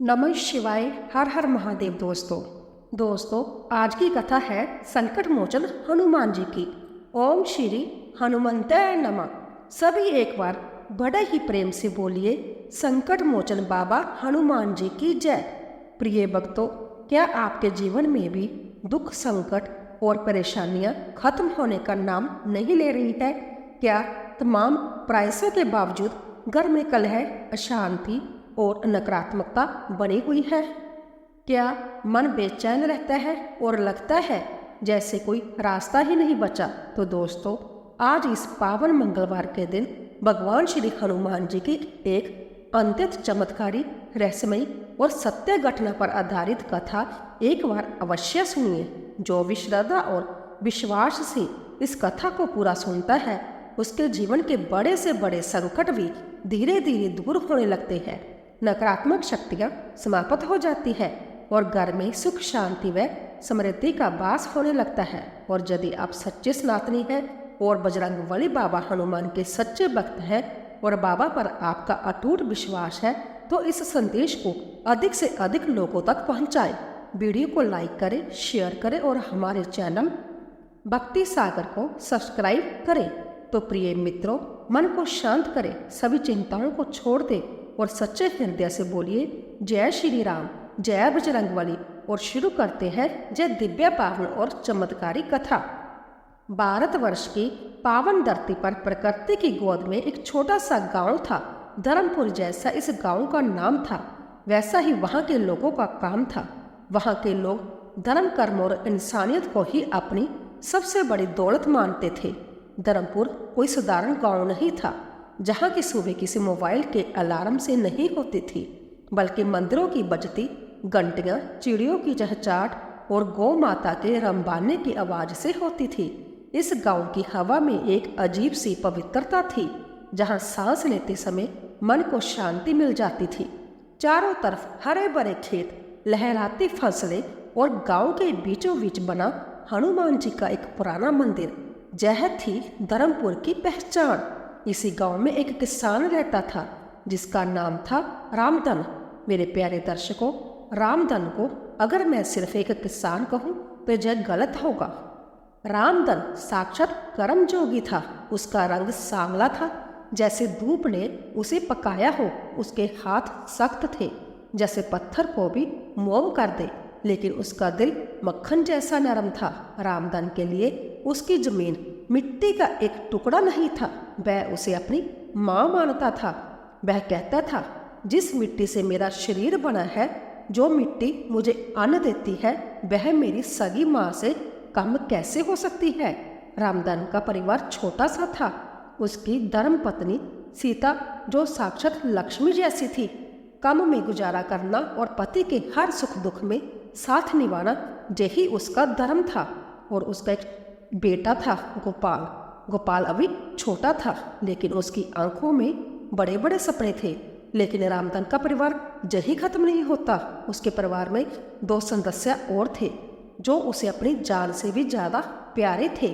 नमः शिवाय। हर हर महादेव। दोस्तों आज की कथा है संकट मोचन हनुमान जी की। ओम श्री हनुमंताय नमः। सभी एक बार बड़े ही प्रेम से बोलिए, संकट मोचन बाबा हनुमान जी की जय। प्रिय भक्तों, क्या आपके जीवन में भी दुख, संकट और परेशानियां खत्म होने का नाम नहीं ले रही है? क्या तमाम प्रयासों के बावजूद घर में कलह, अशांति और नकारात्मकता बनी हुई है? क्या मन बेचैन रहता है और लगता है जैसे कोई रास्ता ही नहीं बचा? तो दोस्तों, आज इस पावन मंगलवार के दिन भगवान श्री हनुमान जी की एक अत्यंत चमत्कारी, रहस्यमयी और सत्य घटना पर आधारित कथा एक बार अवश्य सुनिए। जो भी श्रद्धा और विश्वास से इस कथा को पूरा सुनता है, उसके जीवन के बड़े से बड़े संकट भी धीरे धीरे दूर होने लगते हैं, नकारात्मक शक्तियां समाप्त हो जाती है और घर में सुख, शांति व समृद्धि का वास होने लगता है। और यदि आप सच्चे सनातनी हैं और बजरंगबली बाबा हनुमान के सच्चे भक्त हैं और बाबा पर आपका अटूट विश्वास है, तो इस संदेश को अधिक से अधिक लोगों तक पहुंचाएं। वीडियो को लाइक करें, शेयर करें और हमारे चैनल भक्ति सागर को सब्सक्राइब करें। तो प्रिय मित्रों, मन को शांत करें, सभी चिंताओं को छोड़ दें और सच्चे हृदय से बोलिए जय श्री राम, जय बजरंगबली। और शुरू करते हैं जय दिव्य, पावन और चमत्कारी कथा। भारतवर्ष की पावन धरती पर प्रकृति की गोद में एक छोटा सा गांव था। धर्मपुर जैसा इस गांव का नाम था, वैसा ही वहां के लोगों का काम था। वहां के लोग धर्म, कर्म और इंसानियत को ही अपनी सबसे बड़ी दौलत मानते थे। धर्मपुर कोई साधारण गांव नहीं था, जहाँ की सुबह किसी मोबाइल के अलार्म से नहीं होती थी, बल्कि मंदिरों की बजती घंटियां, चिड़ियों की चहचहाट और गौ माता के रंबाने की आवाज से होती थी। इस गांव की हवा में एक अजीब सी पवित्रता थी, जहाँ सांस लेते समय मन को शांति मिल जाती थी। चारों तरफ हरे भरे खेत, लहराती फसलें और गांव के बीचों बीच बना हनुमान जी का एक पुराना मंदिर, यह थी धर्मपुर की पहचान। इसी गांव में एक किसान रहता था, जिसका नाम था रामधन। मेरे प्यारे दर्शकों, रामधन को अगर मैं सिर्फ एक किसान कहूँ तो यह गलत होगा। रामधन साक्षात कर्म जोगी था। उसका रंग सांवला था, जैसे धूप ने उसे पकाया हो। उसके हाथ सख्त थे, जैसे पत्थर को भी मोम कर दे, लेकिन उसका दिल मक्खन जैसा नरम था। रामधन के लिए उसकी जमीन मिट्टी का एक टुकड़ा नहीं था, वह उसे अपनी माँ मानता था। वह कहता था, जिस मिट्टी से मेरा शरीर बना है, जो मिट्टी मुझे अन्न देती है, वह मेरी सगी माँ से कम कैसे हो सकती है। रामधन का परिवार छोटा सा था। उसकी धर्म पत्नी सीता, जो साक्षात लक्ष्मी जैसी थी, कम में गुजारा करना और पति के हर सुख दुख में साथ निभाना, यही उसका धर्म था। और उसका एक बेटा था, गोपाल। गोपाल अभी छोटा था, लेकिन उसकी आंखों में बड़े बड़े सपने थे। लेकिन रामधन का परिवार यही खत्म नहीं होता। उसके परिवार में 2 सदस्य और थे, जो उसे अपनी जान से भी ज्यादा प्यारे थे।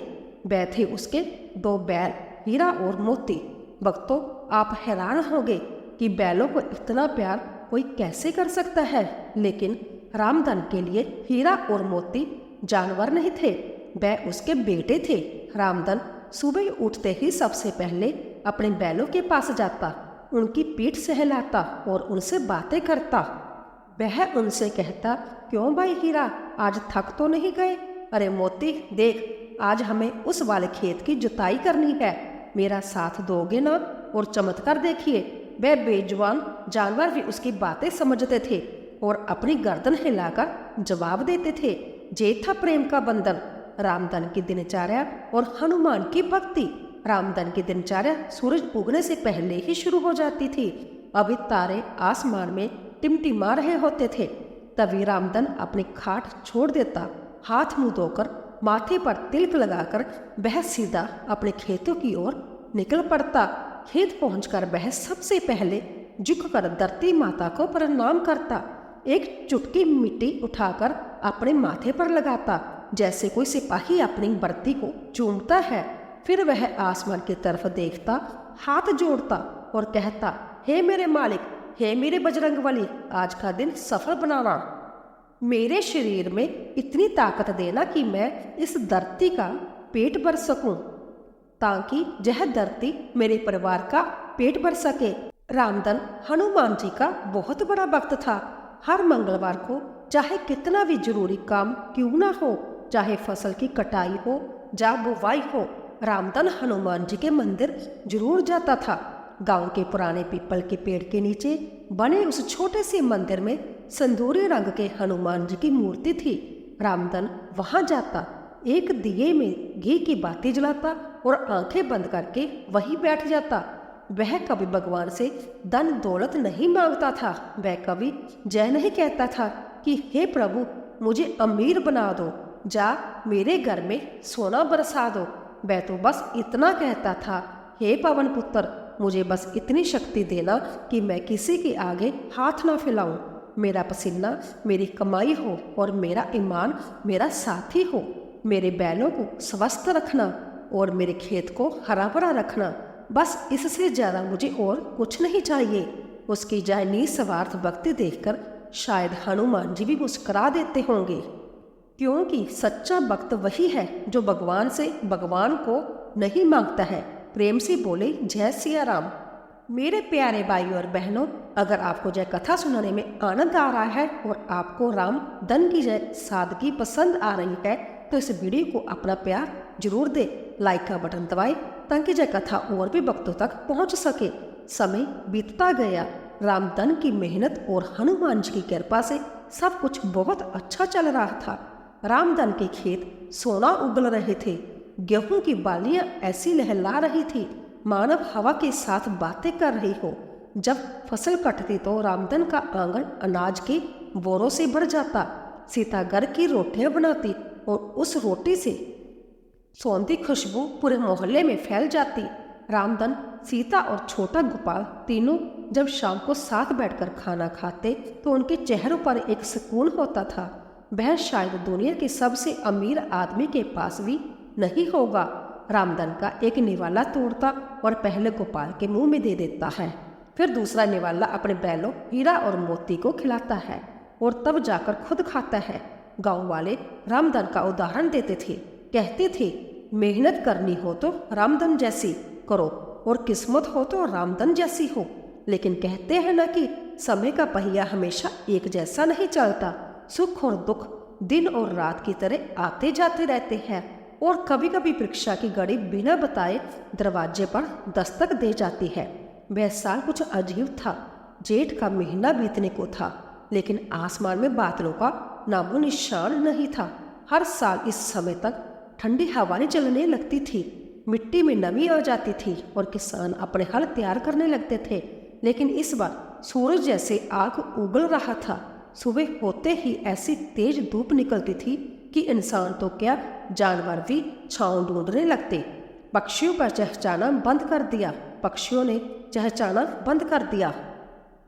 वह थे उसके 2 बैल, हीरा और मोती। भक्तों, आप हैरान होंगे कि बैलों को इतना प्यार कोई कैसे कर सकता है। लेकिन रामधन के लिए हीरा और मोती जानवर नहीं थे, वह उसके बेटे थे। रामधन सुबह उठते ही सबसे पहले अपने बैलों के पास जाता, उनकी पीठ सहलाता और उनसे बातें करता। वह उनसे कहता, क्यों भाई हीरा, आज थक तो नहीं गए? अरे मोती, देख, आज हमें उस वाले खेत की जुताई करनी है, मेरा साथ दोगे ना? और चमत्कार देखिए, वह बेजुबान जानवर भी उसकी बातें समझते थे और अपनी गर्दन हिलाकर जवाब देते थे। ये था प्रेम का बंधन। रामधन की दिनचर्या और हनुमान की भक्ति। रामधन की दिनचर्या सूरज उगने से पहले ही शुरू हो जाती थी। अभी तारे आसमान में टिमटिमा रहे होते थे। तभी रामधन अपनी खाट छोड़ देता, हाथ मुंह धोकर माथे पर तिलक लगाकर वह सीधा अपने खेतों की ओर निकल पड़ता। खेत पहुंचकर वह सबसे पहले झुककर धरती माता को प्रणाम करता। एक चुटकी मिट्टी उठाकर अपने माथे पर लगाता, जैसे कोई सिपाही अपनी वर्दी को चूमता है। फिर वह आसमान की तरफ देखता, हाथ जोड़ता और कहता, हे मेरे मालिक, हे मेरे बजरंगबली, आज का दिन सफल बनाना। मेरे शरीर में इतनी ताकत देना कि मैं इस धरती का पेट भर सकूं, ताकि यह धरती मेरे परिवार का पेट भर सके। रामधन हनुमान जी का बहुत बड़ा भक्त था। हर मंगलवार को चाहे कितना भी जरूरी काम क्यों ना हो, चाहे फसल की कटाई हो या बुवाई हो, रामधन हनुमान जी के मंदिर जरूर जाता था। गांव के पुराने पीपल के पेड़ के नीचे बने उस छोटे से मंदिर में सिंदूरी रंग के हनुमान जी की मूर्ति थी। रामधन वहां जाता, एक दिए में घी की बाती जलाता और आंखें बंद करके वहीं बैठ जाता। वह कभी भगवान से धन दौलत नहीं मांगता था। वह कभी जय नहीं कहता था कि हे प्रभु मुझे अमीर बना दो, जा मेरे घर में सोना बरसा दो। वह तो बस इतना कहता था, हे पवन पुत्र, मुझे बस इतनी शक्ति देना कि मैं किसी के आगे हाथ ना फैलाऊं। मेरा पसीना मेरी कमाई हो और मेरा ईमान मेरा साथी हो। मेरे बैलों को स्वस्थ रखना और मेरे खेत को हरा भरा रखना, बस इससे ज़्यादा मुझे और कुछ नहीं चाहिए। उसकी जाय निस्वार्थ भक्ति देखकर शायद हनुमान जी भी मुस्कुरा देते होंगे, क्योंकि सच्चा भक्त वही है जो भगवान से भगवान को नहीं मांगता है। प्रेम से बोले जय सिया राम। मेरे प्यारे भाइयों और बहनों, अगर आपको जय कथा सुनाने में आनंद आ रहा है और आपको राम धन की जय सादगी पसंद आ रही है, तो इस वीडियो को अपना प्यार जरूर दे। लाइक का बटन दबाए ताकि जय कथा और भी भक्तों तक पहुंच सके। समय बीतता गया। रामधन की मेहनत और हनुमान जी की कृपा से सब कुछ बहुत अच्छा चल रहा था। रामधन के खेत सोना उगल रहे थे। गेहूं की बालियां ऐसी लहला रही थी मानव हवा के साथ बातें कर रही हो। जब फसल कटती तो रामधन का आंगन अनाज के बोरों से भर जाता। सीता घर की रोटियां बनाती और उस रोटी से सौंधी खुशबू पूरे मोहल्ले में फैल जाती। रामधन, सीता और छोटा गोपाल तीनों जब शाम को साथ बैठकर खाना खाते तो उनके चेहरों पर एक सुकून होता था। वह शायद दुनिया के सबसे अमीर आदमी के पास भी नहीं होगा। रामधन का एक निवाला तोड़ता और पहले गोपाल के मुंह में दे देता है, फिर दूसरा निवाला अपने बैलों हीरा और मोती को खिलाता है और तब जाकर खुद खाता है। गांव वाले रामधन का उदाहरण देते थे, कहते थे मेहनत करनी हो तो रामधन जैसी करो और किस्मत हो तो रामधन जैसी हो। लेकिन कहते हैं ना कि समय का पहिया हमेशा एक जैसा नहीं चलता। सुख और दुख दिन और रात की तरह आते जाते रहते हैं और कभी कभी परीक्षा की घड़ी बिना बताए दरवाजे पर दस्तक दे जाती है। वह साल कुछ अजीब था। जेठ का महीना बीतने को था, लेकिन आसमान में बादलों का नामो निशान नहीं था। हर साल इस समय तक ठंडी हवाएं चलने लगती थी, मिट्टी में नमी आ जाती थी और किसान अपने हल तैयार करने लगते थे। लेकिन इस बार सूरज जैसे आग उगल रहा था। सुबह होते ही ऐसी तेज धूप निकलती थी कि इंसान तो क्या जानवर भी छांव ढूंढने लगते। पक्षियों का चहचहाना बंद कर दिया। पक्षियों ने चहचहाना बंद कर दिया।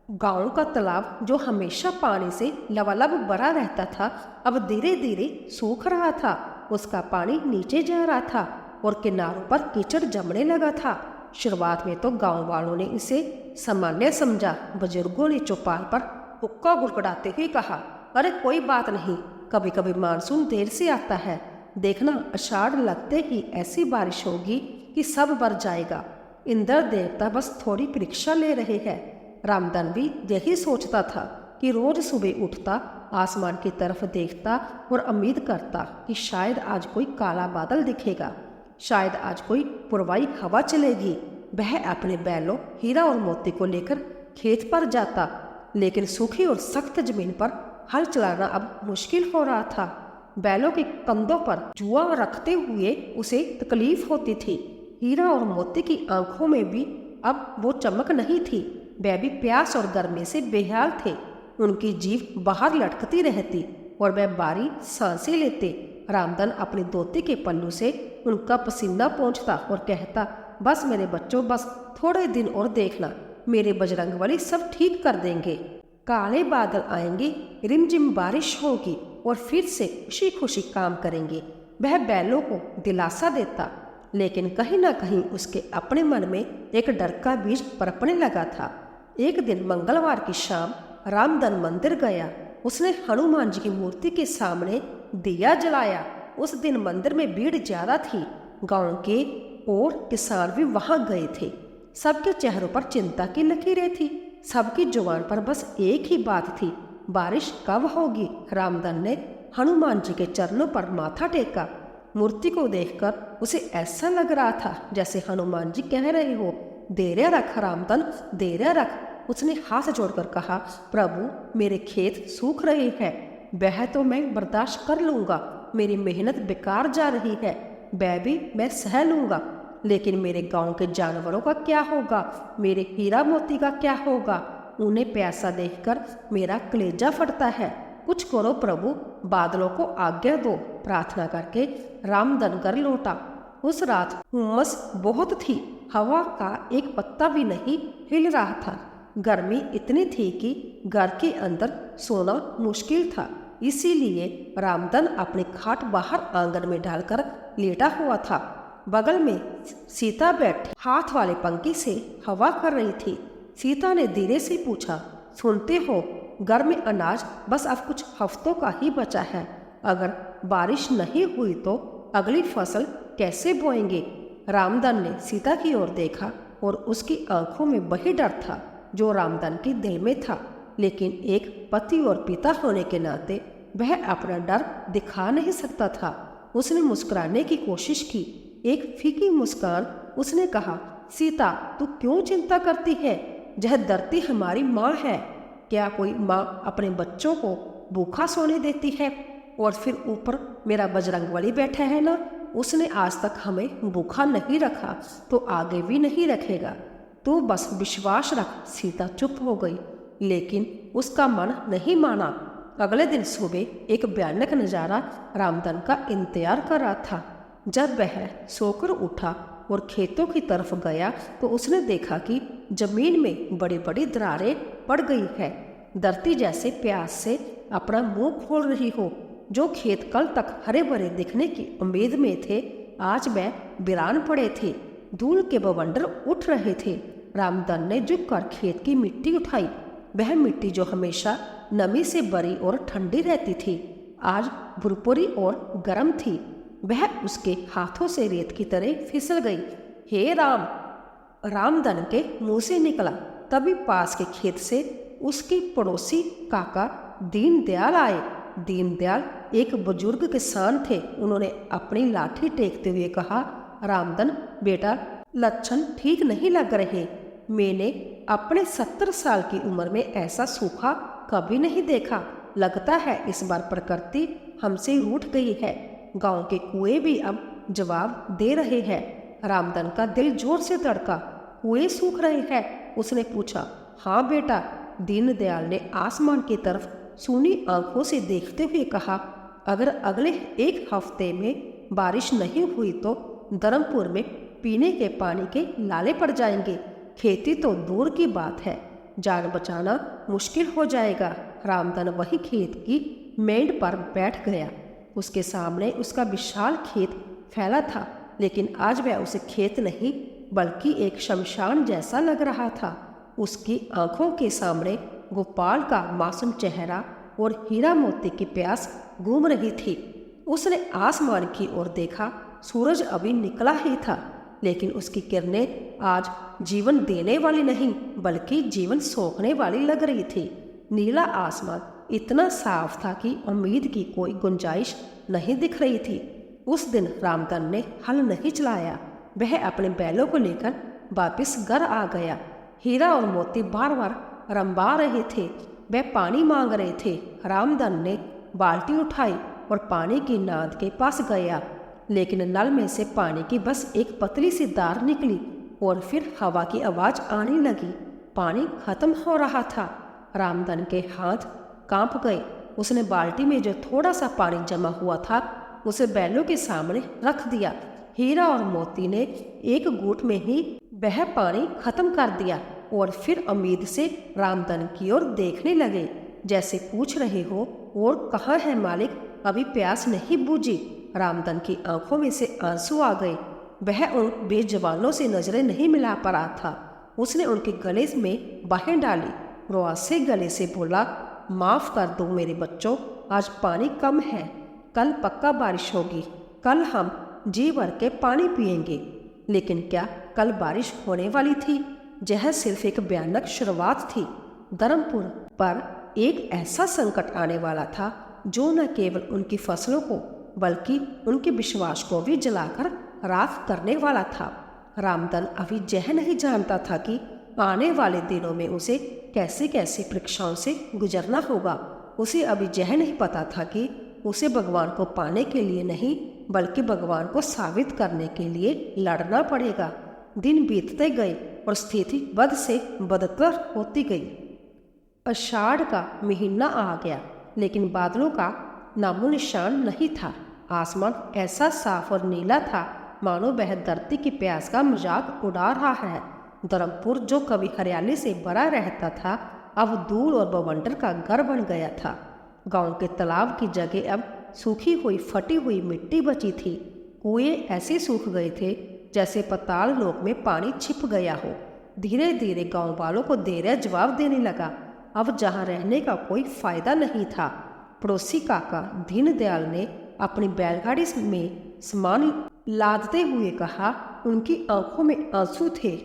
गांव का तालाब जो हमेशा पानी से लबालब भरा रहता था, अब धीरे धीरे सूख रहा था। उसका पानी नीचे जा रहा था और किनारों पर कीचड़ जमने लगा था। शुरुआत में तो गांव वालों ने इसे सामान्य समझा। बुजुर्गों ने चौपाल पर हुक्का गुड़गुड़ाते हुए कहा, अरे कोई बात नहीं, कभी कभी मानसून देर से आता है। देखना, आषाढ़ लगते ही ऐसी बारिश होगी कि सब भर जाएगा। इंद्र देवता बस थोड़ी परीक्षा ले रहे हैं। रामधन भी यही सोचता था कि रोज सुबह उठता, आसमान की तरफ देखता और उम्मीद करता कि शायद आज कोई काला बादल दिखेगा, शायद आज कोई पुरवाई हवा चलेगी। वह अपने बैलों हीरा और मोती को लेकर खेत पर जाता, लेकिन सूखी और सख्त जमीन पर हल चलाना अब मुश्किल हो रहा था। बैलों के कंधों पर जुआ रखते हुए उसे तकलीफ होती थी। हीरा और मोती की आंखों में भी अब वो चमक नहीं थी। वह भी प्यास और गर्मी से बेहाल थे। उनकी जीभ बाहर लटकती रहती और वह बारी सांसें लेते। रामधन अपने धोती के पल्लू से उनका पसीना पोंछता और कहता, बस मेरे बच्चों, बस थोड़े दिन और देखना, मेरे बजरंगबली सब ठीक कर देंगे। काले बादल आएंगे, रिमझिम बारिश होगी और फिर से खुशी खुशी काम करेंगे। वह बैलों को दिलासा देता, लेकिन कहीं ना कहीं उसके अपने मन में एक डर का बीज पनपने लगा था। एक दिन मंगलवार की शाम रामधन मंदिर गया। उसने हनुमान जी की मूर्ति के सामने दिया जलाया। उस दिन मंदिर में भीड़ ज्यादा थी। गांव के और किसान भी वहां गए थे। सबके चेहरों पर चिंता की लकीरें थी। सबकी जुबान पर बस एक ही बात थी, बारिश कब होगी। रामधन ने हनुमान जी के चरणों पर माथा टेका। मूर्ति को देखकर उसे ऐसा लग रहा था जैसे हनुमान जी कह रहे हो, धैर्य रख रामधन, धैर्य रख। उसने हाथ जोड़कर कहा, प्रभु मेरे खेत सूख रहे हैं, वह तो मैं बर्दाश्त कर लूंगा। मेरी मेहनत बेकार जा रही है, वह भी मैं सह लूंगा, लेकिन मेरे गांव के जानवरों का क्या होगा, मेरे हीरा मोती का क्या होगा। उन्हें प्यासा देखकर मेरा कलेजा फटता है। कुछ करो प्रभु, बादलों को आज्ञा दो। प्रार्थना करके रामधन घर लौटा। उस रात उमस बहुत थी। हवा का एक पत्ता भी नहीं हिल रहा था। गर्मी इतनी थी कि घर के अंदर सोना मुश्किल था। इसीलिए रामधन अपनी खाट बाहर आंगन में डालकर लेटा हुआ था। बगल में सीता बैठी हाथ वाले पंखे से हवा कर रही थी। सीता ने धीरे से पूछा, सुनते हो, घर में अनाज बस अब कुछ हफ्तों का ही बचा है। अगर बारिश नहीं हुई तो अगली फसल कैसे बोएंगे। रामधन ने सीता की ओर देखा और उसकी आंखों में वही डर था जो रामधन के दिल में था, लेकिन एक पति और पिता होने के नाते वह अपना डर दिखा नहीं सकता था। उसने मुस्कुराने की कोशिश की, एक फीकी मुस्कान। उसने कहा, सीता तू क्यों चिंता करती है, यह धरती हमारी माँ है। क्या कोई माँ अपने बच्चों को भूखा सोने देती है। और फिर ऊपर मेरा बजरंगबली बैठा है ना, उसने आज तक हमें भूखा नहीं रखा तो आगे भी नहीं रखेगा। तू बस विश्वास रख। सीता चुप हो गई, लेकिन उसका मन नहीं माना। अगले दिन सुबह एक भयानक नजारा रामधन का इंतजार कर रहा था। जब वह सोकर उठा और खेतों की तरफ गया तो उसने देखा कि जमीन में बड़ी बड़ी दरारें पड़ गई है। धरती जैसे प्यास से अपना मुंह खोल रही हो। जो खेत कल तक हरे भरे दिखने की उम्मीद में थे, आज वह वीरान पड़े थे। धूल के बवंडर उठ रहे थे। रामधन ने झुककर खेत की मिट्टी उठाई। वह मिट्टी जो हमेशा नमी से भरी और ठंडी रहती थी, आज भुरभुरी और गर्म थी। वह उसके हाथों से रेत की तरह फिसल गई। हे राम, रामधन के मुंह से निकला। तभी पास के खेत से उसके पड़ोसी काका दीनदयाल आए। दीनदयाल एक बुजुर्ग किसान थे। उन्होंने अपनी लाठी टेकते हुए कहा, रामधन बेटा, लक्षण ठीक नहीं लग रहे। मैंने अपने 70 साल की उम्र में ऐसा सूखा कभी नहीं देखा। लगता है इस बार प्रकृति हमसे रूठ गई है। गांव के कुएं भी अब जवाब दे रहे हैं। रामधन का दिल जोर से धड़का। कुएं सूख रहे हैं? उसने पूछा। हाँ बेटा, दीनदयाल ने आसमान की तरफ सूनी आंखों से देखते हुए कहा, अगर अगले एक हफ्ते में बारिश नहीं हुई तो धर्मपुर में पीने के पानी के लाले पड़ जाएंगे। खेती तो दूर की बात है, जान बचाना मुश्किल हो जाएगा। रामधन वही खेत की मेंढ पर बैठ गया। उसके सामने उसका विशाल खेत फैला था, लेकिन आज वह उसे खेत नहीं बल्कि एक शमशान जैसा लग रहा था। उसकी आंखों के सामने गोपाल का मासूम चेहरा और हीरा मोती की प्यास घूम रही थी। उसने आसमान की ओर देखा। सूरज अभी निकला ही था, लेकिन उसकी किरणें आज जीवन देने वाली नहीं बल्कि जीवन सोखने वाली लग रही थी। नीला आसमान इतना साफ था कि उम्मीद की कोई गुंजाइश नहीं दिख रही थी। उस दिन रामधन ने हल नहीं चलाया। वह अपने बैलों को लेकर वापस घर आ गया। हीरा और मोती बार बार रंबा रहे थे। वह पानी मांग रहे थे। रामधन ने बाल्टी उठाई और पानी की नाद के पास गया, लेकिन नल में से पानी की बस एक पतली सी धार निकली और फिर हवा की आवाज आने लगी। पानी खत्म हो रहा था। रामधन के हाथ कांप गए। उसने बाल्टी में जो थोड़ा सा पानी जमा हुआ था उसे बैलों के सामने रख दिया। हीरा और मोती ने एक घूंट में ही वह पानी खत्म कर दिया और फिर उम्मीद से रामधन की ओर देखने लगे, जैसे पूछ रहे हो, और कहाँ है मालिक, अभी प्यास नहीं बूझी। रामधन की आंखों में से आंसू आ गए। वह उन बेजवानों से नजरें नहीं मिला पा रहा था। उसने उनके गले में बाहें डाली, रुआसे गले से बोला, माफ़ कर दो मेरे बच्चों, आज पानी कम है, कल पक्का बारिश होगी, कल हम जी भर के पानी पिएंगे। लेकिन क्या कल बारिश होने वाली थी? यह सिर्फ एक भयानक शुरुआत थी। धर्मपुर पर एक ऐसा संकट आने वाला था जो न केवल उनकी फसलों को बल्कि उनके विश्वास को भी जलाकर राख करने वाला था। रामधन अभी यह नहीं जानता था कि आने वाले दिनों में उसे कैसी कैसी परीक्षाओं से गुजरना होगा। उसे अभी यह नहीं पता था कि उसे भगवान को पाने के लिए नहीं बल्कि भगवान को साबित करने के लिए लड़ना पड़ेगा। दिन बीतते गए और स्थिति बद से बदतर होती गई। आषाढ़ का महीना आ गया, लेकिन बादलों का नामो निशान नहीं था। आसमान ऐसा साफ और नीला था मानो वह धरती की प्यास का मजाक उड़ा रहा है। धर्मपुर जो कभी हरियाली से भरा रहता था अब धूल और बवंडर का घर बन गया था। गांव के तालाब की जगह अब सूखी हुई फटी हुई मिट्टी बची थी। कुएं ऐसे सूख गए थे जैसे पाताल लोक में पानी छिप गया हो। धीरे धीरे गांव वालों को धैर्य जवाब देने लगा। अब जहां रहने का कोई फायदा नहीं था। पड़ोसी काका दीनदयाल ने अपनी बैलगाड़ी में सामान लादते हुए कहा। उनकी आंखों में आंसू थे।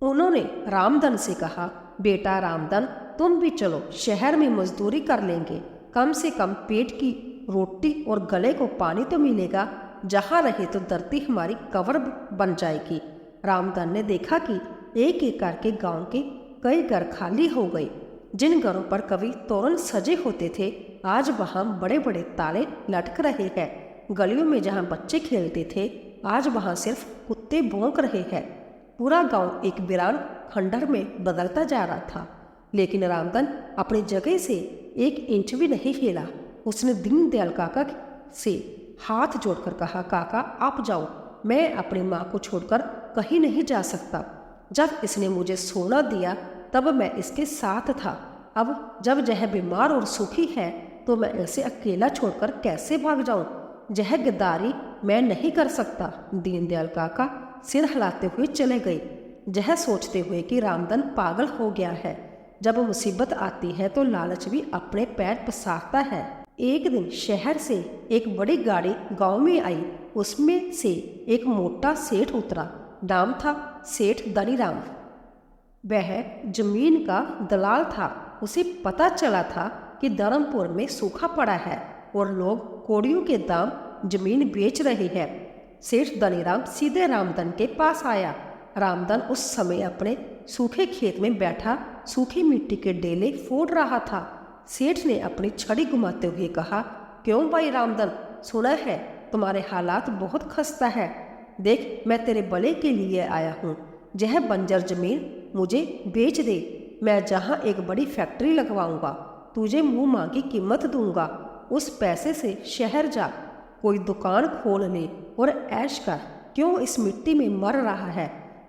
उन्होंने रामधन से कहा, बेटा रामधन, तुम भी चलो, शहर में मजदूरी कर लेंगे, कम से कम पेट की रोटी और गले को पानी तो मिलेगा। जहाँ रहे तो धरती हमारी कब्र बन जाएगी। रामधन ने देखा कि एक एक करके गांव के कई घर खाली हो गए। जिन घरों पर कभी तोरण सजे होते थे आज वहां बड़े बड़े ताले लटक रहे हैं। गलियों में जहां बच्चे खेलते थे आज वहां सिर्फ कुत्ते भौंक रहे हैं। पूरा गांव एक वीरान खंडहर में बदलता जा रहा था। लेकिन रामधन अपनी जगह से एक इंच भी नहीं हिला। उसने दीनदयाल काका से हाथ जोड़कर कहा, काका आप जाओ, मैं अपनी माँ को छोड़कर कहीं नहीं जा सकता। जब इसने मुझे सोना दिया तब मैं इसके साथ था। अब जब यह बीमार और सूखी है तो मैं इसे अकेला छोड़कर कैसे भाग जाऊं? यह गद्दारी मैं नहीं कर सकता। दीनदयाल काका सिर हिलाते हुए चले गए, यह सोचते हुए कि रामधन पागल हो गया है। जब मुसीबत आती है तो लालच भी अपने पैर पसारता है। एक दिन शहर से एक बड़ी गाड़ी गांव में आई। उसमें से एक मोटा सेठ उतरा। नाम था सेठ धनीराम। वह जमीन का दलाल था। उसे पता चला था कि धर्मपुर में सूखा पड़ा है और लोग कौड़ियों के दाम जमीन बेच रहे हैं। सेठ धनीराम सीधे रामधन के पास आया। रामधन उस समय अपने सूखे खेत में बैठा सूखी मिट्टी के डेले फोड़ रहा था। सेठ ने अपनी छड़ी घुमाते हुए कहा, क्यों भाई रामधन, सुना है तुम्हारे हालात बहुत खस्ता है। देख, मैं तेरे भले के लिए आया हूँ। यह बंजर जमीन मुझे बेच दे, मैं जहाँ एक बड़ी फैक्ट्री लगवाऊंगा, तुझे मुंह मांगी कीमत दूंगा। उस पैसे से शहर जा, कोई दुकान खोल ले और ऐश कर। क्यों इस मिट्टी में मर रहा है?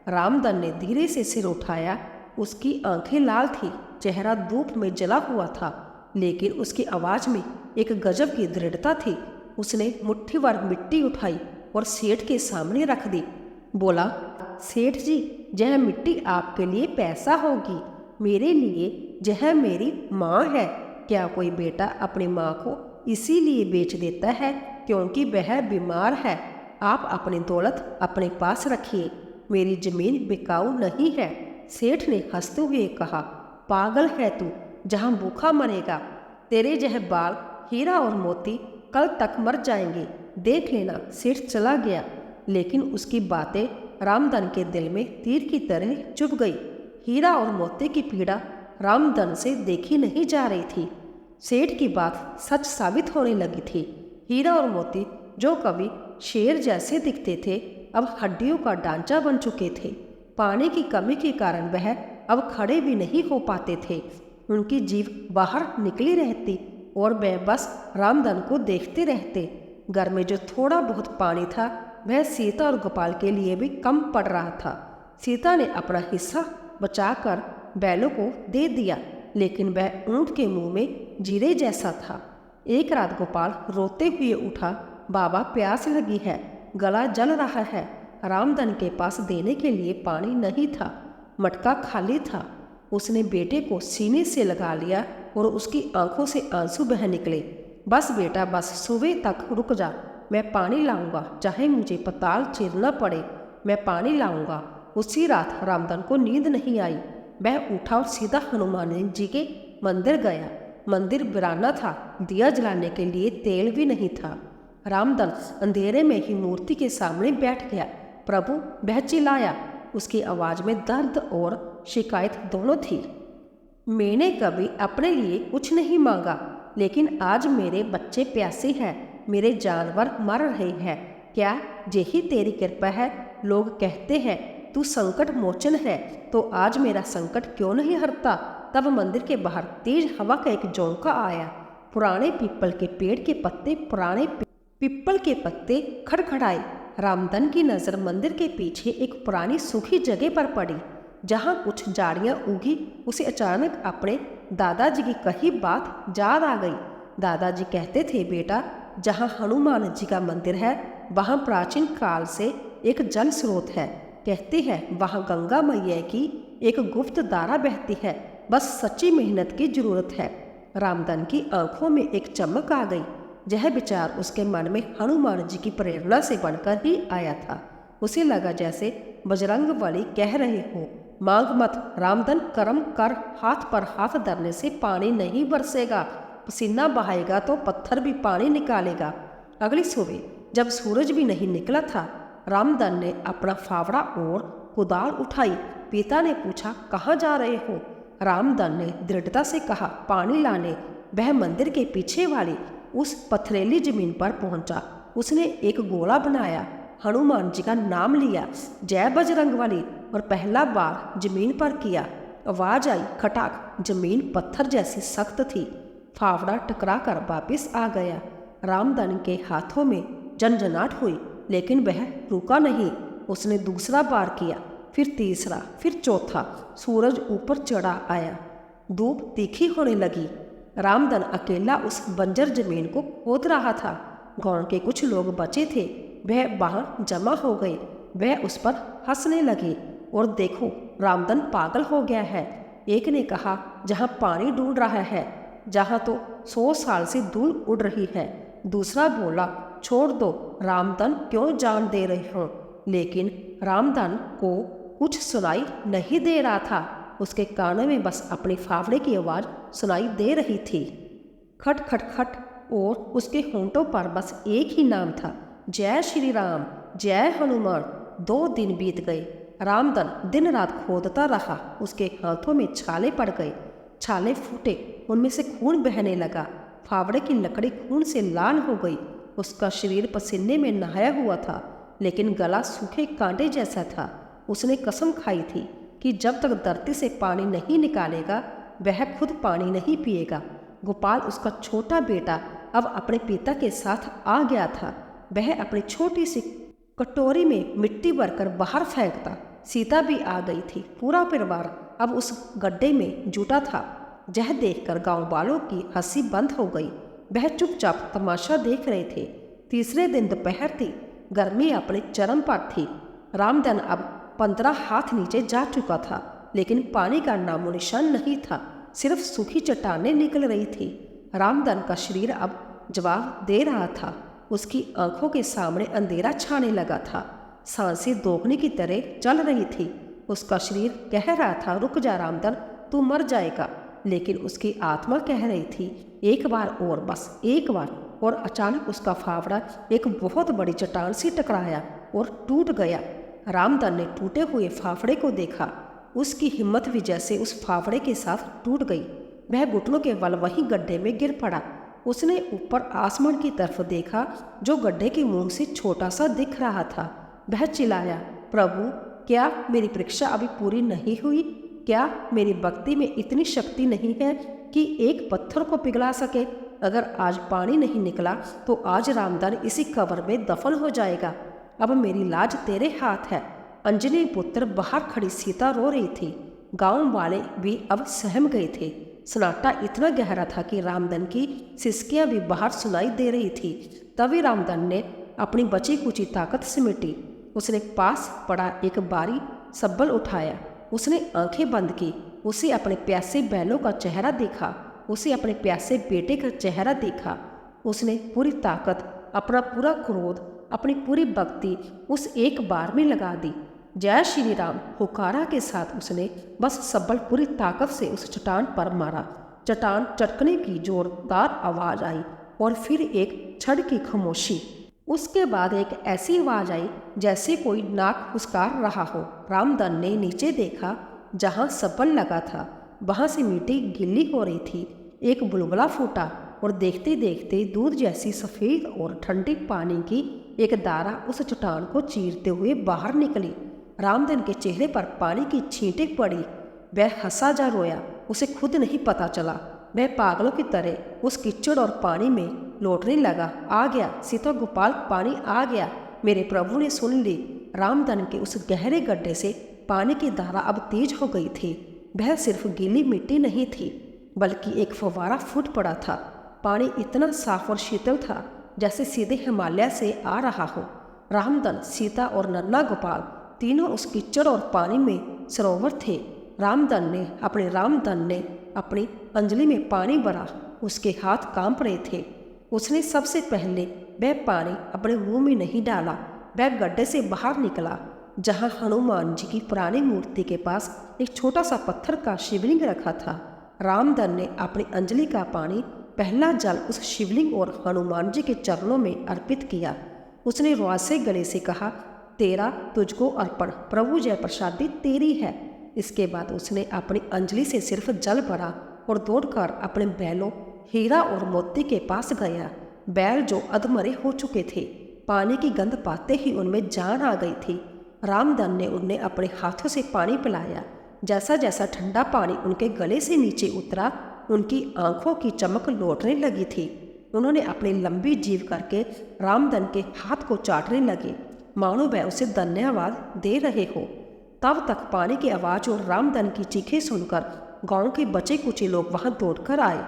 रामधन ने धीरे से सिर उठाया। उसकी आंखें लाल थी, चेहरा धूप में जला हुआ था, लेकिन उसकी आवाज में एक गजब की दृढ़ता थी। उसने मुट्ठी भर मिट्टी उठाई और सेठ के सामने रख दी। बोला, सेठ जी, यह मिट्टी आपके लिए पैसा होगी, मेरे लिए यह मेरी माँ है। क्या कोई बेटा अपनी माँ को इसीलिए बेच देता है क्योंकि वह बीमार है? आप अपनी दौलत अपने पास रखिए, मेरी जमीन बिकाऊ नहीं है। सेठ ने हंसते हुए कहा, पागल है तू, जहाँ भूखा मरेगा। तेरे यह बाल हीरा और मोती कल तक मर जाएंगे, देख लेना। सेठ चला गया, लेकिन उसकी बातें रामधन के दिल में तीर की तरह चुभ गई। हीरा और मोती की पीड़ा रामधन से देखी नहीं जा रही थी। सेठ की बात सच साबित होने लगी थी। हीरा और मोती जो कभी शेर जैसे दिखते थे अब हड्डियों का ढांचा बन चुके थे। पानी की कमी के कारण वह अब खड़े भी नहीं हो पाते थे। उनकी जीभ बाहर निकली रहती और वह बस रामधन को देखते रहते। घर में जो थोड़ा बहुत पानी था वह सीता और गोपाल के लिए भी कम पड़ रहा था। सीता ने अपना हिस्सा बचाकर बैलों को दे दिया, लेकिन वह ऊंट के मुंह में जीरे जैसा था। एक रात गोपाल रोते हुए उठा, बाबा प्यास लगी है, गला जल रहा है। रामधन के पास देने के लिए पानी नहीं था। मटका खाली था। उसने बेटे को सीने से लगा लिया और उसकी आंखों से आंसू बह निकले। बस बेटा बस, सुबह तक रुक जा, मैं पानी लाऊंगा, चाहे मुझे पाताल चीरना पड़े, मैं पानी लाऊंगा। उसी रात रामधन को नींद नहीं आई। वह उठा और सीधा हनुमान जी के मंदिर गया। मंदिर वीराना था, दिया जलाने के लिए तेल भी नहीं था। रामधन अंधेरे में ही मूर्ति के सामने बैठ गया। प्रभु, वह चिल्लाया। उसकी आवाज़ में दर्द और शिकायत दोनों थी। मैंने कभी अपने लिए कुछ नहीं मांगा, लेकिन आज मेरे बच्चे प्यासे हैं, मेरे जानवर मर रहे हैं। क्या यही तेरी कृपा है? लोग कहते हैं तू संकट मोचन है, तो आज मेरा संकट क्यों नहीं हरता? तब मंदिर के बाहर तेज हवा का एक झोंका आया। पुराने पीपल के पेड़ के पत्ते पीपल के पत्ते खड़खड़ाए। रामधन की नज़र मंदिर के पीछे एक पुरानी सूखी जगह पर पड़ी, जहाँ कुछ झाड़ियाँ उगी। उसे अचानक अपने दादाजी की कही बात याद आ गई। दादाजी कहते थे, बेटा, जहाँ हनुमान जी का मंदिर है वहाँ प्राचीन काल से एक जल स्रोत है। कहते हैं वहाँ गंगा मैया की एक गुप्त धारा बहती है, बस सच्ची मेहनत की जरूरत है। रामधन की आंखों में एक चमक आ गई। यह विचार उसके मन में हनुमान जी की प्रेरणा से बनकर ही आया था। उसे लगा जैसे बजरंग बली कह रहे हो, मांग मत रामधन, कर्म कर, हाथ पर हाथ धरने से पानी नहीं बरसेगा, पसीना बहाएगा तो पत्थर भी पानी निकालेगा। अगली सुबह जब सूरज भी नहीं निकला था, रामधन ने अपना फावड़ा और कुदाल उठाई। पिता ने पूछा, कहाँ जा रहे हो? रामधन ने दृढ़ता से कहा, पानी लाने। वह मंदिर के पीछे वाली उस पथरीली जमीन पर पहुंचा। उसने एक गोला बनाया, हनुमान जी का नाम लिया, जय बजरंगबली, और पहला बार जमीन पर किया। आवाज आई, खटाक। जमीन पत्थर जैसी सख्त थी। फावड़ा टकरा कर वापिस आ गया। रामधन के हाथों में झंझनाहट हुई, लेकिन वह रुका नहीं। उसने दूसरा बार किया, फिर तीसरा, फिर चौथा। सूरज ऊपर चढ़ा आया, धूप तीखी होने लगी। रामधन अकेला उस बंजर जमीन को खोद रहा था। गांव के कुछ लोग बचे थे, वह वहां जमा हो गए। वह उस पर हंसने लगे। और देखो, रामधन पागल हो गया है। एक ने कहा, जहाँ पानी ढूंढ रहा है, जहाँ तो 100 साल से धूल उड़ रही है। दूसरा बोला, छोड़ दो रामधन, क्यों जान दे रहे हो? लेकिन रामधन को कुछ सुनाई नहीं दे रहा था। उसके कानों में बस अपनी फावड़े की आवाज़ सुनाई दे रही थी, खट खट खट। और उसके होंठों पर बस एक ही नाम था, जय श्री राम, जय हनुमान। 2 दिन बीत गए। रामधन दिन रात खोदता रहा। उसके हाथों में छाले पड़ गए, छाले फूटे, उनमें से खून बहने लगा। फावड़े की लकड़ी खून से लाल हो गई। उसका शरीर पसीने में नहाया हुआ था, लेकिन गला सूखे कांटे जैसा था। उसने कसम खाई थी कि जब तक धरती से पानी नहीं निकालेगा, वह खुद पानी नहीं पिएगा। गोपाल, उसका छोटा बेटा, अब अपने पिता के साथ आ गया था। वह अपनी छोटी सी कटोरी में मिट्टी भरकर बाहर फेंकता। सीता भी आ गई थी। पूरा परिवार अब उस गड्ढे में जुटा था। यह देखकर गांव वालों की हंसी बंद हो गई। वह चुपचाप तमाशा देख रहे थे। तीसरे दिन दोपहर थी। गर्मी अपने चरम पर थी। रामधन अब 15 हाथ नीचे जा चुका था, लेकिन पानी का नामो निशान नहीं था। सिर्फ सूखी चट्टानें निकल रही थी। रामधन का शरीर अब जवाब दे रहा था। उसकी आंखों के सामने अंधेरा छाने लगा था। सांसें दोगने की तरह चल रही थी। उसका शरीर कह रहा था, रुक जा रामधन, तू मर जाएगा। लेकिन उसकी आत्मा कह रही थी, एक बार और, बस एक बार। और अचानक उसका फावड़ा एक बहुत बड़ी चट्टान से टकराया और टूट गया। रामधन ने टूटे हुए फाफड़े को देखा। उसकी हिम्मत भी जैसे उस फाफड़े के साथ टूट गई। वह घुटनों के बल वहीं गड्ढे में गिर पड़ा। उसने ऊपर आसमान की तरफ देखा, जो गड्ढे के मुंह से छोटा सा दिख रहा था। वह चिल्लाया, प्रभु, क्या मेरी परीक्षा अभी पूरी नहीं हुई? क्या मेरी भक्ति में इतनी शक्ति नहीं है कि एक पत्थर को पिघला सके? अगर आज पानी नहीं निकला तो आज रामधन इसी कब्र में दफन हो जाएगा। अब मेरी लाज तेरे हाथ है। अंजनी पुत्र बाहर खड़ी सीता रो रही थी। गांव वाले भी अब सहम गए थे। सन्नाटा इतना गहरा था कि रामधन की सिसकियां भी बाहर सुनाई दे रही थी। तभी रामधन ने अपनी बची कुची ताकत सिमटी। उसने पास पड़ा एक बारी सब्बल उठाया, उसने आंखें बंद की। उसे अपने प्यासे बैलों का चेहरा देखा, उसे अपने प्यासे बेटे का चेहरा देखा। उसने पूरी ताकत, अपना पूरा क्रोध, अपनी पूरी भक्ति उस एक बार में लगा दी। जय श्री राम हुकारा के साथ उसने बस सबल पूरी ताकत से उस चट्टान पर मारा। चट्टान चटकने की जोरदार आवाज आई और फिर एक छड़ की खामोशी। उसके बाद एक ऐसी आवाज आई जैसे कोई नाक फुसकार रहा हो। रामधन ने नीचे देखा, जहां सबल लगा था वहां से मिट्टी गीली हो रही थी। एक बुलबुला फूटा और देखते देखते दूध जैसी सफ़ेद और ठंडे पानी की एक धारा उस चट्टान को चीरते हुए बाहर निकली। रामधन के चेहरे पर पानी की छींटें पड़ी। वह हंसा जा रोया, उसे खुद नहीं पता चला। वह पागलों की तरह उस कीचड़ और पानी में लौटने लगा। आ गया सीता गोपाल, पानी आ गया, मेरे प्रभु ने सुन ली। रामधन के उस गहरे गड्ढे से पानी की धारा अब तेज हो गई थी। वह सिर्फ गीली मिट्टी नहीं थी, बल्कि एक फव्वारा फूट पड़ा था। पानी इतना साफ और शीतल था जैसे सीधे हिमालय से आ रहा हो। रामधन, सीता और नन्हा गोपाल तीनों उस कीचड़ और पानी में सरोवर थे। रामधन ने अपनी अंजलि में पानी भरा। उसके हाथ कांप रहे थे। उसने सबसे पहले वह पानी अपने मुंह में नहीं डाला। वह गड्ढे से बाहर निकला, जहां हनुमान जी की पुरानी मूर्ति के पास एक छोटा सा पत्थर का शिवलिंग रखा था। रामधन ने अपनी अंजलि का पानी, पहला जल उस शिवलिंग और हनुमान जी के चरणों में अर्पित किया। उसने रुआसे गले से कहा, तेरा तुझको अर्पण, प्रभु जय प्रसादी तेरी है। इसके बाद उसने अपनी अंजलि से सिर्फ जल भरा और दौड़कर अपने बैलों हीरा और मोती के पास गया। बैल जो अधमरे हो चुके थे, पानी की गंध पाते ही उनमें जान आ गई थी। रामधन ने उन्हें अपने हाथों से पानी पिलाया। जैसा जैसा ठंडा पानी उनके गले से नीचे उतरा, उनकी आंखों की चमक लौटने लगी थी। उन्होंने अपनी लंबी जीभ करके रामधन के हाथ को चाटने लगे, मानो वह उसे धन्यवाद दे रहे हो। तब तक पानी की आवाज़ और रामधन की चीखें सुनकर गांव के बचे कुचे लोग वहां दौड़कर आए।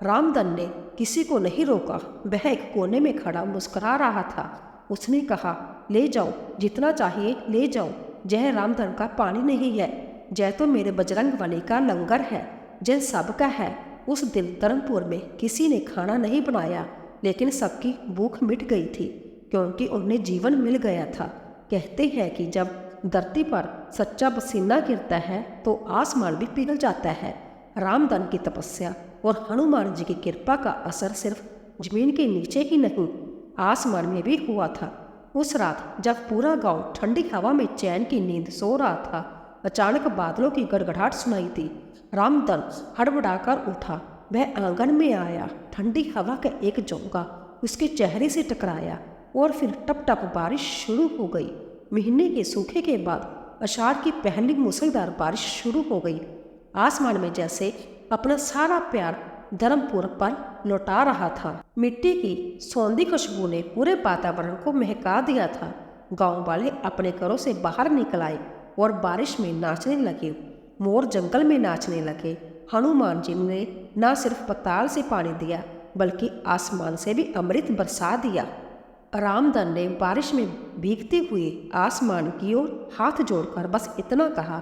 रामधन ने किसी को नहीं रोका। वह एक कोने में खड़ा मुस्कुरा रहा था। उसने कहा, ले जाओ, जितना चाहिए ले जाओ। जय रामधन का पानी नहीं है, जय तो मेरे बजरंग बली का लंगर है, जय सबका है। उस दिन धर्मपुर में किसी ने खाना नहीं बनाया, लेकिन सबकी भूख मिट गई थी, क्योंकि उन्हें जीवन मिल गया था। कहते हैं कि जब धरती पर सच्चा पसीना गिरता है तो आसमान भी पिघल जाता है। रामधन की तपस्या और हनुमान जी की कृपा का असर सिर्फ जमीन के नीचे ही नहीं, आसमान में भी हुआ था। उस रात जब पूरा गांव ठंडी हवा में चैन की नींद सो रहा था, अचानक बादलों की गड़गड़ाहट सुनाई दी। रामधन हड़बड़ाकर उठा। वह आंगन में आया। ठंडी हवा का एक झोंका उसके चेहरे से टकराया और फिर टप टप बारिश शुरू हो गई। महीने के सूखे के बाद आषाढ़ की पहली मूसलधार बारिश शुरू हो गई। आसमान में जैसे अपना सारा प्यार धर्मपुर पर लौटा रहा था। मिट्टी की सौंधी खुशबू ने पूरे वातावरण को महका दिया था। गांव वाले अपने घरों से बाहर निकल आए और बारिश में नाचने लगे। मोर जंगल में नाचने लगे। हनुमान जी ने न सिर्फ पताल से पानी दिया, बल्कि आसमान से भी अमृत बरसा दिया। रामधन ने बारिश में भीगते हुए आसमान की ओर हाथ जोड़कर बस इतना कहा,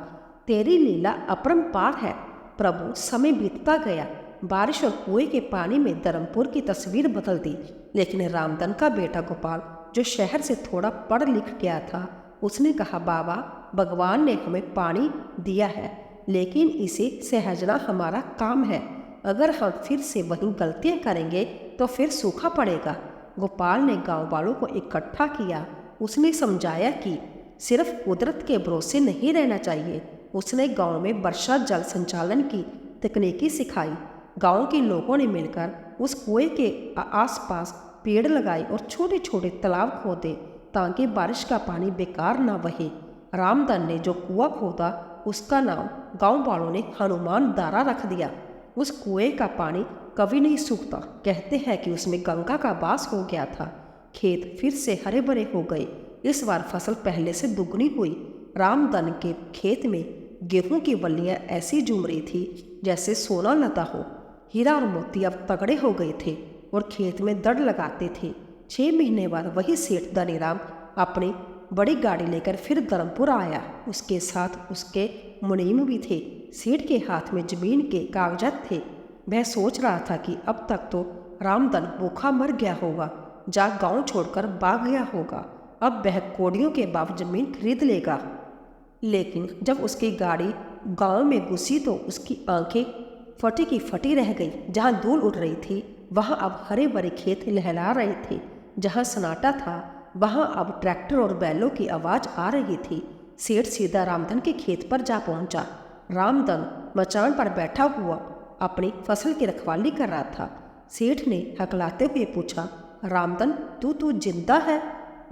तेरी लीला अपरंपार है प्रभु। समय बीतता गया। बारिश और कुएं के पानी में धर्मपुर की तस्वीर बदल दी। लेकिन रामधन का बेटा गोपाल, जो शहर से थोड़ा पढ़ लिख गया था, उसने कहा, बाबा, भगवान ने हमें पानी दिया है, लेकिन इसे सहेजना हमारा काम है। अगर हम फिर से वही गलतियां करेंगे तो फिर सूखा पड़ेगा। गोपाल ने गांव वालों को इकट्ठा किया। उसने समझाया कि सिर्फ कुदरत के भरोसे नहीं रहना चाहिए। उसने गांव में वर्षा जल संचालन की तकनीकी सिखाई। गांव के लोगों ने मिलकर उस कुएं के आसपास पेड़ लगाए और छोटे छोटे तालाब खोदे, ताकि बारिश का पानी बेकार ना बहे। रामधन ने जो कुआं खोदा, उसका नाम गांव वालों ने हनुमान धारा रख दिया। उस कुएं का पानी कभी नहीं सूखता। कहते हैं कि उसमें गंगा का वास हो गया था। खेत फिर से हरे भरे हो गए। इस बार फसल पहले से दुगनी हुई। रामधन के खेत में गेहूं की बल्लियां ऐसी झूम रही थी जैसे सोना लदा हो। हीरा और मोती अब तगड़े हो गए थे और खेत में दड़ लगाते थे। 6 महीने बाद वही सेठ धनीराम अपने बड़ी गाड़ी लेकर फिर धर्मपुर आया। उसके साथ उसके मुनीम भी थे। सेठ के हाथ में जमीन के कागजात थे। वह सोच रहा था कि अब तक तो रामधन भूखा मर गया होगा, जा गांव छोड़कर भाग गया होगा। अब वह कोड़ियों के बाद जमीन खरीद लेगा। लेकिन जब उसकी गाड़ी गांव में घुसी तो उसकी आंखें फटी की फटी रह गई। जहां धूल उड़ रही थी वहां अब हरे भरे खेत लहला रहे थे। जहां सन्नाटा था वहां अब ट्रैक्टर और बैलों की आवाज़ आ रही थी। सेठ सीधा रामधन के खेत पर जा पहुंचा। रामधन मचान पर बैठा हुआ अपनी फसल की रखवाली कर रहा था। सेठ ने हकलाते हुए पूछा, रामधन तू जिंदा है?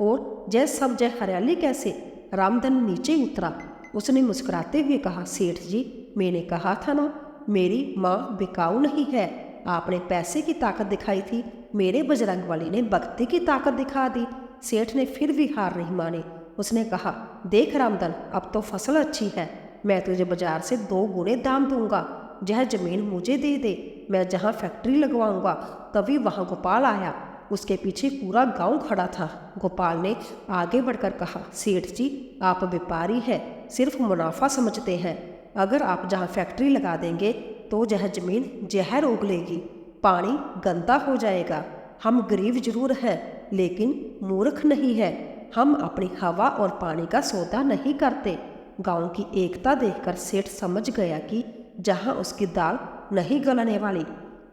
और जय सब जय हरियाली कैसे? रामधन नीचे उतरा। उसने मुस्कुराते हुए कहा, सेठ जी मैंने कहा था ना मेरी माँ बिकाऊ नहीं है। आपने पैसे की ताकत दिखाई थी, मेरे बजरंगबली ने भक्ति की ताकत दिखा दी। सेठ ने फिर भी हार नहीं मानी। उसने कहा, देख रामधन अब तो फसल अच्छी है, मैं तुझे बाजार से 2 गुने दाम दूंगा। यह जमीन मुझे दे दे, मैं जहाँ फैक्ट्री लगवाऊंगा। तभी वहाँ गोपाल आया। उसके पीछे पूरा गांव खड़ा था। गोपाल ने आगे बढ़कर कहा, सेठ जी आप व्यापारी हैं, सिर्फ मुनाफा समझते हैं। अगर आप जहाँ फैक्ट्री लगा देंगे तो यह जमीन जहर उगलेगी, पानी गंदा हो जाएगा। हम गरीब जरूर हैं लेकिन मूर्ख नहीं है। हम अपनी हवा और पानी का सौदा नहीं करते। गांव की एकता देखकर सेठ समझ गया कि जहां उसकी दाल नहीं गलने वाली।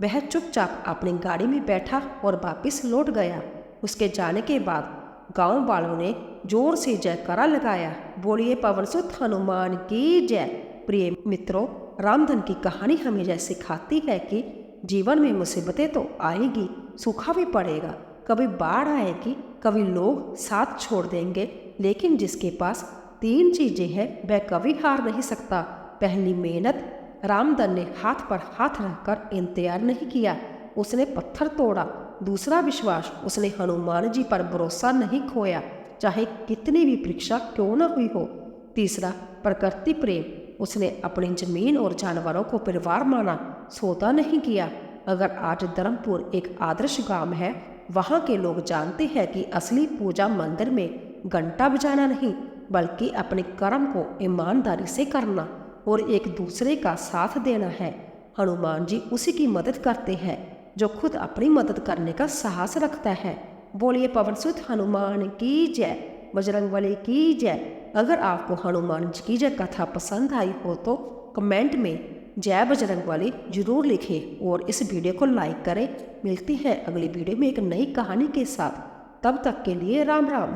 वह चुपचाप अपनी गाड़ी में बैठा और वापस लौट गया। उसके जाने के बाद गांव वालों ने जोर से जयकारा लगाया, बोलिए पवन सुत हनुमान की जय। प्रिय मित्रों, रामधन की कहानी हमें यह सिखाती है कि जीवन में मुसीबतें तो आएगी, सूखा भी पड़ेगा, कभी बाढ़ आएगी, कभी लोग साथ छोड़ देंगे, लेकिन जिसके पास 3 चीजें हैं वह कभी हार नहीं सकता। पहली मेहनत। रामधन ने हाथ पर हाथ रखकर इंतजार नहीं किया, उसने पत्थर तोड़ा। दूसरा विश्वास, उसने हनुमान जी पर भरोसा नहीं खोया, चाहे कितनी भी परीक्षा क्यों न हुई हो। तीसरा प्रकृति प्रेम, उसने अपनी जमीन और जानवरों को परिवार माना, सौदा नहीं किया। अगर आज धर्मपुर एक आदर्श गांव है, वहाँ के लोग जानते हैं कि असली पूजा मंदिर में घंटा बजाना नहीं बल्कि अपने कर्म को ईमानदारी से करना और एक दूसरे का साथ देना है। हनुमान जी उसी की मदद करते हैं जो खुद अपनी मदद करने का साहस रखता है। बोलिए पवन सुत हनुमान की जय, बजरंगबली की जय। अगर आपको हनुमान जी की जय कथा पसंद आई हो तो कमेंट में जय बजरंगबली जरूर लिखें और इस वीडियो को लाइक करें। मिलती है अगली वीडियो में एक नई कहानी के साथ। तब तक के लिए राम राम।